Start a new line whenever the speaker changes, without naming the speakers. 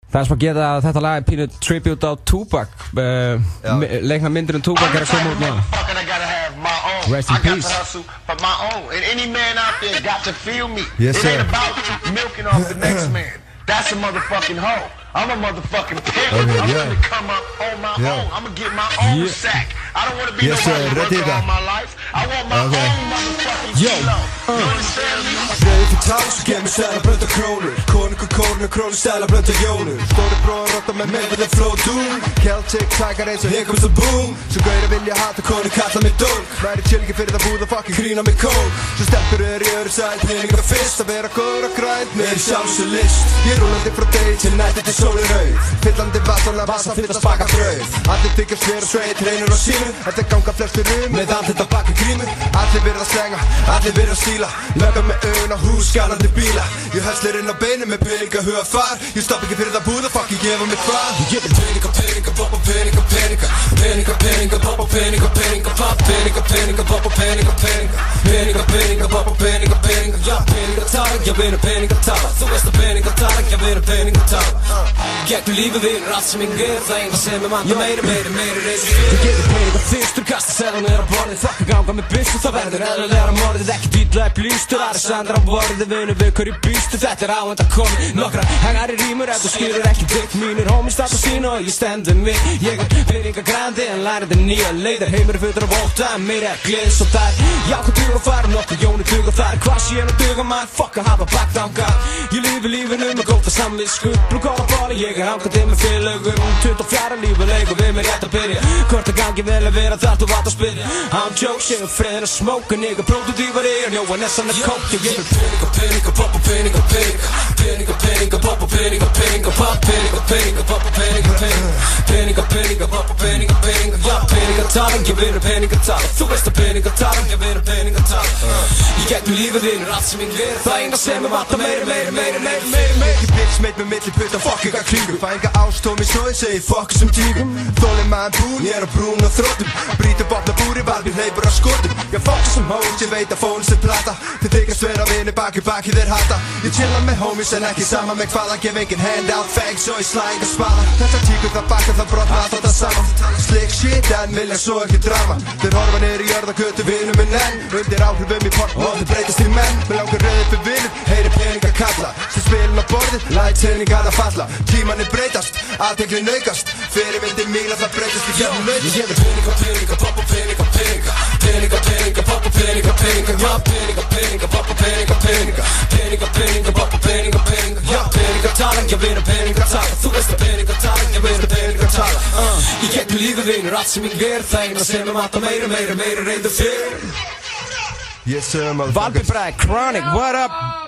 Það sem að geta að þetta lag er pínu tribute á Tupac. Leikna myndir Tupac að koma út núna. Rest in peace.
But my own. And any man out there got to feel me.
Yes, sir.
It ain't about milking off the next man. That's a motherfucking hoe. I'm a motherfucking pimp. I'm gonna come up on my own. I'm gonna get my own sack. I don't want to be nobody's worker all my life. I want my own motherfucking kilo. You understand me?
Breiði fyrir tál, svo kemur stæla blönda krónur. Konungur kórnur, krónur stæla blönda jónur. Stóri bróður rotta með mig við the flow doom. Celtic tækar eins og here comes the boom. Svo gauðir vilja hata konur kalla mig dólk. Væri chillingi fyrir það búð og fucking grína mig kól. Svo stelpur í öðru sæt, peninga fyrst. Að vera góður og grænt með sjálfsög list. Ég rúlandi frá degi til nætti til sólir rauð. Fyllandi vassarna vassa fyllast baka brauð. Allir þykjast vera straight, reynur á sínu. Þetta ganga flestir með andlit á baki grímu. Allir virða slenga, allir virða stíla. Lögga með augun á hús, skalandi bíla. Ég höslir inn á beinu með peninga huga far. Ég stopp ekki fyrir það búða, fuck ég gefa mig hvað. Ég geti peninga, peninga, poppa peninga, peninga. Peninga, peninga, poppa peninga, peninga. Pop peninga, peninga, poppa peninga, peninga. Peninga, peninga, poppa peninga, peninga. Já, peninga tala, ég vinur peninga tala. Þú veist að peninga tala, ég vinur peninga tala. Gegnum lífið vinur allt sem ég ger. Það eina sem ég manda meiri reysi fyrir. Ég geti peninga fyrstur, kasta seðlunir á borðið. Fuck að ganga með byssu, það verður eðlilegra morðið. Ekki dýtlega blýstur, aðra sandar á borðið. Vinur við hverju býstu, þetta áhend að komi. Nokkra hengar í rímur, ef þú skilur ekki ditt. Mínir homies starta sín og ég stendi mig. Ég peninga grandi en lærandi nýja leiðir. Heimur fyrir að vóta, meira glis og þær. Já, hvað duga þar, nokkur jóni duga þar. Hvað sé að duga maður, fuck að hafa backdowngar. Ég lifi lífinu með góta samvisku. Blúkóla bóli, ég hangandi með félögum. 24 lífi leikum við mér rétt að byrja. Hvort að gangi vel að vera þar þú vat að spyrja. I'm joke, ég friðin að smóka. Nigga, prototypar er, jó, en nessan að kók. Ég vil peninga, peninga, poppa peninga, peninga. Peninga, peninga, poppa peninga, peninga. Pop peninga, peninga, poppa peninga, peninga. Peninga, peninga, poppa peninga, peninga. Já, peninga tala, ég vinur peninga tala. Þú veist að peninga tala, ég vinur peninga tala. Ég gegnum lífið vinur allt sem ég ger. Það eina sem ég vanta meiri. Ég bitch meit með milli putta, fuck ekki að kringum. Fæ enga ástómi svo ég segi fuck sem tígum. Þólið maður bún, ég á brún og þróttum. Brít upp opna búri, valbir hleypur á skotum. Ég fuck sem hoes, ég veit að fónus er plata. Þið þykast vera vinir baki þeir hata. Ég chilla með homies en ekki sama með hvaða. Gef engin handout, fags og ég slæg og spala. Þessar tíkur það baka það brotna allt þetta saman. Slick shit en vilja svo ekki drama. Þeir horfa niður í jörða götu vinum minn enn. Undir áhrifum í portn og þeir breytast í menn. Með langar röðið fyrir vinur, heyri peninga kalla. Sem spilin á borðið, læt teiningar að falla. Tímanir breytast, aðtegli naukast. Fyrirmyndir mín að það breytast í gefnum naukast. Ég gefur peninga, peninga, poppa peninga, peninga. Peninga, peninga, poppa peninga, peninga. Já, peninga, peninga, poppa peninga, peninga. Peninga, peninga, poppa peninga, peninga. Já, peninga tala, ég vinur peninga tala. Þú veist að peninga tala, ég vinur peninga tala. Ég gegnum lífið vinur allt sem ég ger. Það eina sem ég vanta meira reyndu fyrr. Yes sir, motherfuckers.
Valby Bræk, Chronic, what up?